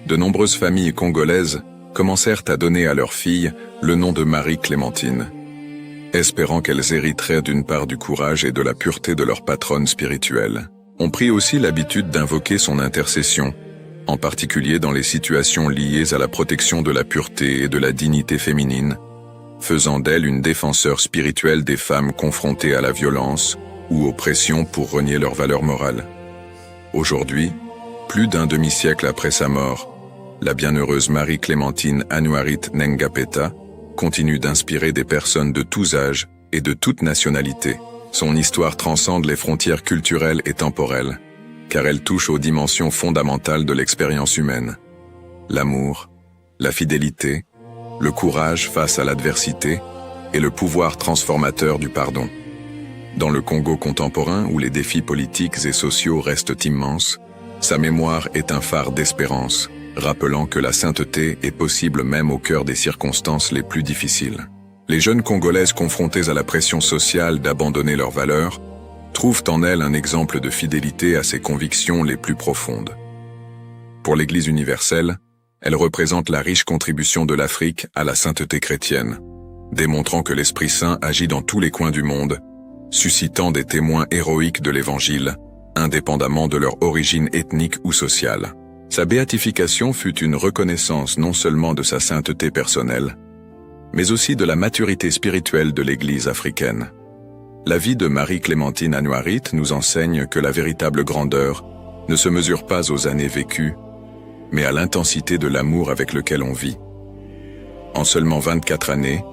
De nombreuses familles congolaises commencèrent à donner à leurs filles le nom de Marie-Clémentine, espérant qu'elles hériteraient d'une part du courage et de la pureté de leur patronne spirituelle. On prit aussi l'habitude d'invoquer son intercession, en particulier dans les situations liées à la protection de la pureté et de la dignité féminine, faisant d'elle une défenseur spirituelle des femmes confrontées à la violence ou aux pressions pour renier leurs valeurs morales. Aujourd'hui, plus d'un demi-siècle après sa mort, la bienheureuse Marie-Clémentine Anouarit Nengapeta continue d'inspirer des personnes de tous âges et de toutes nationalités. Son histoire transcende les frontières culturelles et temporelles, car elle touche aux dimensions fondamentales de l'expérience humaine. L'amour, la fidélité, le courage face à l'adversité et le pouvoir transformateur du pardon. Dans le Congo contemporain où les défis politiques et sociaux restent immenses, sa mémoire est un phare d'espérance, rappelant que la sainteté est possible même au cœur des circonstances les plus difficiles. Les jeunes Congolaises confrontées à la pression sociale d'abandonner leurs valeurs trouvent en elle un exemple de fidélité à ses convictions les plus profondes. Pour l'Église universelle, elle représente la riche contribution de l'Afrique à la sainteté chrétienne, démontrant que l'Esprit Saint agit dans tous les coins du monde, suscitant des témoins héroïques de l'Évangile, indépendamment de leur origine ethnique ou sociale. Sa béatification fut une reconnaissance non seulement de sa sainteté personnelle, mais aussi de la maturité spirituelle de l'Église africaine. La vie de Marie-Clémentine Anouarit nous enseigne que la véritable grandeur ne se mesure pas aux années vécues, mais à l'intensité de l'amour avec lequel on vit. En seulement 24 années,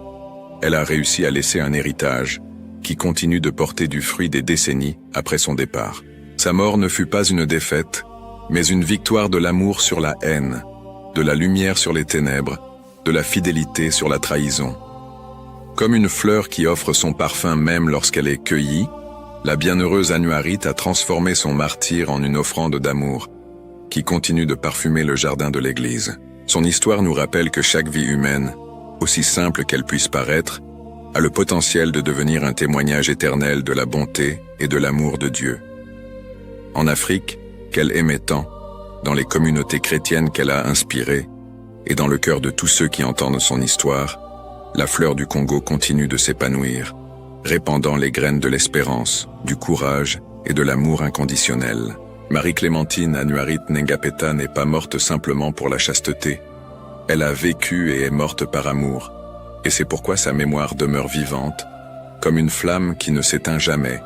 elle a réussi à laisser un héritage qui continue de porter du fruit des décennies après son départ. Sa mort ne fut pas une défaite, mais une victoire de l'amour sur la haine, de la lumière sur les ténèbres, de la fidélité sur la trahison. Comme une fleur qui offre son parfum même lorsqu'elle est cueillie, La bienheureuse Annuarite a transformé son martyre en une offrande d'amour, qui continue de parfumer le jardin de l'Église. Son histoire nous rappelle que chaque vie humaine, aussi simple qu'elle puisse paraître, a le potentiel de devenir un témoignage éternel de la bonté et de l'amour de Dieu. En Afrique, qu'elle aimait tant, dans les communautés chrétiennes qu'elle a inspirées, et dans le cœur de tous ceux qui entendent son histoire, la fleur du Congo continue de s'épanouir, répandant les graines de l'espérance, du courage et de l'amour inconditionnel. Marie-Clémentine Annuarite Nengapeta n'est pas morte simplement pour la chasteté. Elle a vécu et est morte par amour, et c'est pourquoi sa mémoire demeure vivante, comme une flamme qui ne s'éteint jamais,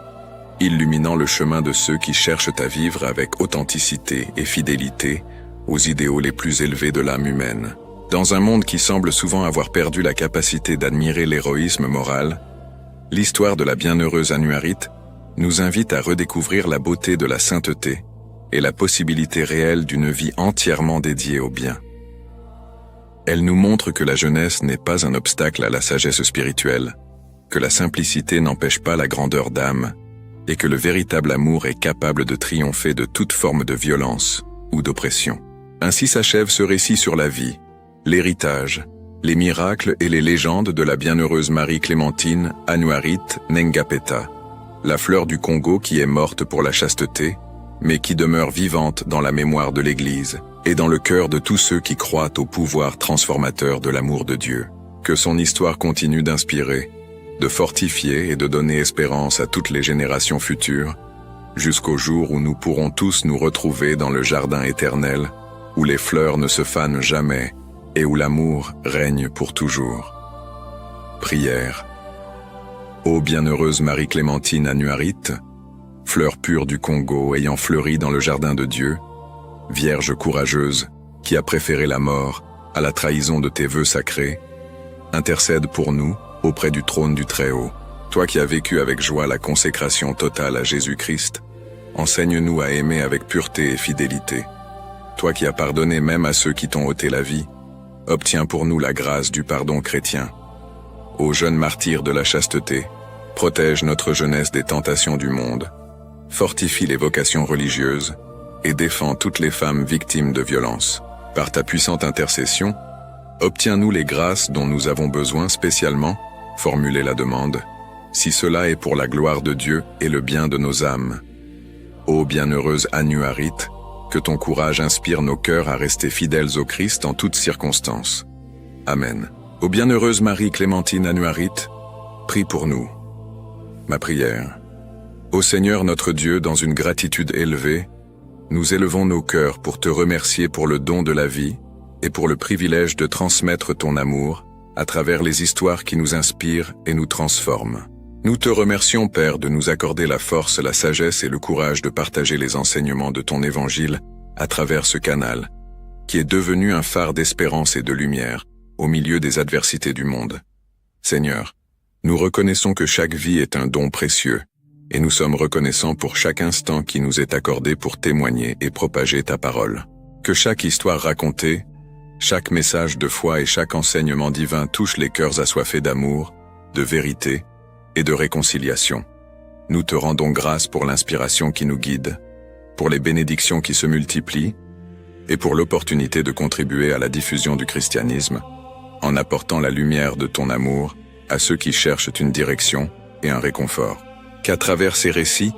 illuminant le chemin de ceux qui cherchent à vivre avec authenticité et fidélité aux idéaux les plus élevés de l'âme humaine. Dans un monde qui semble souvent avoir perdu la capacité d'admirer l'héroïsme moral, l'histoire de la bienheureuse Annuarite nous invite à redécouvrir la beauté de la sainteté et la possibilité réelle d'une vie entièrement dédiée au bien. Elle nous montre que la jeunesse n'est pas un obstacle à la sagesse spirituelle, que la simplicité n'empêche pas la grandeur d'âme, et que le véritable amour est capable de triompher de toute forme de violence ou d'oppression. Ainsi s'achève ce récit sur la vie, l'héritage, les miracles et les légendes de la bienheureuse Marie-Clémentine Annuarite Nengapeta, la fleur du Congo qui est morte pour la chasteté, mais qui demeure vivante dans la mémoire de l'Église et dans le cœur de tous ceux qui croient au pouvoir transformateur de l'amour de Dieu. Que son histoire continue d'inspirer, de fortifier et de donner espérance à toutes les générations futures, jusqu'au jour où nous pourrons tous nous retrouver dans le jardin éternel, où les fleurs ne se fanent jamais et où l'amour règne pour toujours. Prière. Ô bienheureuse Marie-Clémentine Annuarite, fleur pure du Congo ayant fleuri dans le jardin de Dieu, Vierge courageuse qui a préféré la mort à la trahison de tes vœux sacrés, intercède pour nous auprès du trône du Très-Haut. Toi qui as vécu avec joie la consécration totale à Jésus-Christ, enseigne-nous à aimer avec pureté et fidélité. Toi qui as pardonné même à ceux qui t'ont ôté la vie, obtiens pour nous la grâce du pardon chrétien. Ô jeune martyr de la chasteté, protège notre jeunesse des tentations du monde, fortifie les vocations religieuses et défends toutes les femmes victimes de violences. Par ta puissante intercession, obtiens-nous les grâces dont nous avons besoin spécialement, formulez la demande, si cela est pour la gloire de Dieu et le bien de nos âmes. Ô bienheureuse Annuarite, que ton courage inspire nos cœurs à rester fidèles au Christ en toutes circonstances. Amen. Ô bienheureuse Marie-Clémentine Annuarite, prie pour nous. Ma prière. Ô Seigneur notre Dieu, dans une gratitude élevée, nous élevons nos cœurs pour te remercier pour le don de la vie et pour le privilège de transmettre ton amour à travers les histoires qui nous inspirent et nous transforment. Nous te remercions, Père, de nous accorder la force, la sagesse et le courage de partager les enseignements de ton évangile à travers ce canal, qui est devenu un phare d'espérance et de lumière au milieu des adversités du monde. Seigneur, nous reconnaissons que chaque vie est un don précieux, et nous sommes reconnaissants pour chaque instant qui nous est accordé pour témoigner et propager ta parole. Que chaque histoire racontée, chaque message de foi et chaque enseignement divin touche les cœurs assoiffés d'amour, de vérité et de réconciliation. Nous te rendons grâce pour l'inspiration qui nous guide, pour les bénédictions qui se multiplient, et pour l'opportunité de contribuer à la diffusion du christianisme, en apportant la lumière de ton amour à ceux qui cherchent une direction et un réconfort. Qu'à travers ces récits,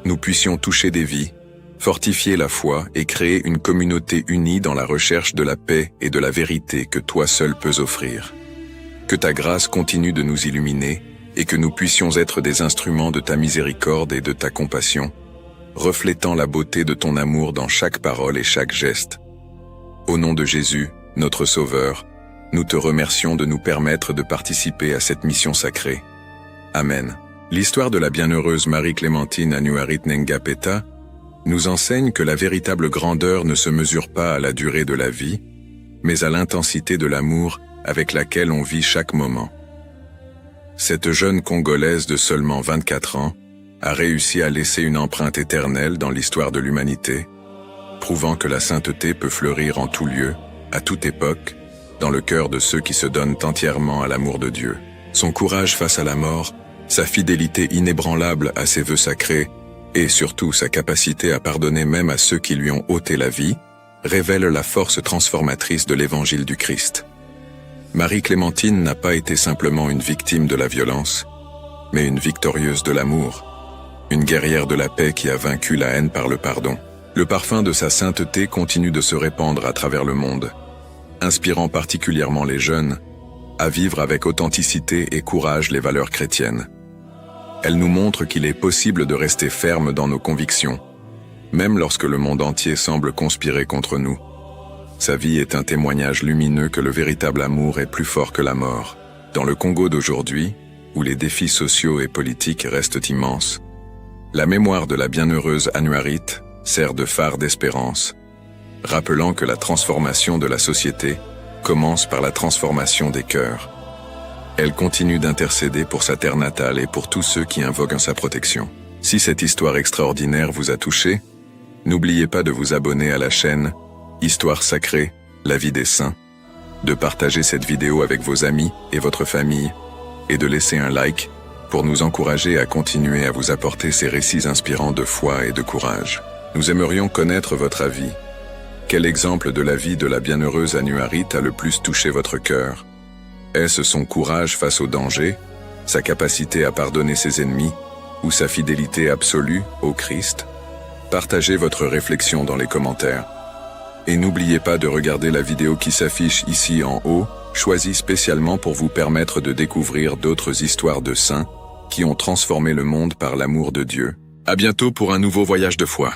nous puissions toucher des vies, fortifier la foi et créer une communauté unie dans la recherche de la paix et de la vérité que toi seul peux offrir. Que ta grâce continue de nous illuminer et que nous puissions être des instruments de ta miséricorde et de ta compassion, reflétant la beauté de ton amour dans chaque parole et chaque geste. Au nom de Jésus, notre Sauveur, nous te remercions de nous permettre de participer à cette mission sacrée. Amen. L'histoire de la bienheureuse Marie-Clémentine Annuarite Nengapeta nous enseigne que la véritable grandeur ne se mesure pas à la durée de la vie, mais à l'intensité de l'amour avec laquelle on vit chaque moment. Cette jeune Congolaise de seulement 24 ans a réussi à laisser une empreinte éternelle dans l'histoire de l'humanité, prouvant que la sainteté peut fleurir en tout lieu, à toute époque, dans le cœur de ceux qui se donnent entièrement à l'amour de Dieu. Son courage face à la mort Sa fidélité inébranlable à ses vœux sacrés, et surtout sa capacité à pardonner même à ceux qui lui ont ôté la vie, révèlent la force transformatrice de l'évangile du Christ. Marie-Clémentine n'a pas été simplement une victime de la violence, mais une victorieuse de l'amour, une guerrière de la paix qui a vaincu la haine par le pardon. Le parfum de sa sainteté continue de se répandre à travers le monde, inspirant particulièrement les jeunes à vivre avec authenticité et courage les valeurs chrétiennes. Elle nous montre qu'il est possible de rester ferme dans nos convictions, même lorsque le monde entier semble conspirer contre nous. Sa vie est un témoignage lumineux que le véritable amour est plus fort que la mort. Dans le Congo d'aujourd'hui, où les défis sociaux et politiques restent immenses, la mémoire de la bienheureuse Anouarite sert de phare d'espérance, rappelant que la transformation de la société commence par la transformation des cœurs. Elle continue d'intercéder pour sa terre natale et pour tous ceux qui invoquent sa protection. Si cette histoire extraordinaire vous a touché, n'oubliez pas de vous abonner à la chaîne Histoire sacrée, la vie des saints, de partager cette vidéo avec vos amis et votre famille, et de laisser un like pour nous encourager à continuer à vous apporter ces récits inspirants de foi et de courage. Nous aimerions connaître votre avis. Quel exemple de la vie de la bienheureuse Anouarite a le plus touché votre cœur? Est-ce son courage face au danger, sa capacité à pardonner ses ennemis, ou sa fidélité absolue au Christ? Partagez votre réflexion dans les commentaires. Et n'oubliez pas de regarder la vidéo qui s'affiche ici en haut, choisie spécialement pour vous permettre de découvrir d'autres histoires de saints qui ont transformé le monde par l'amour de Dieu. À bientôt pour un nouveau voyage de foi.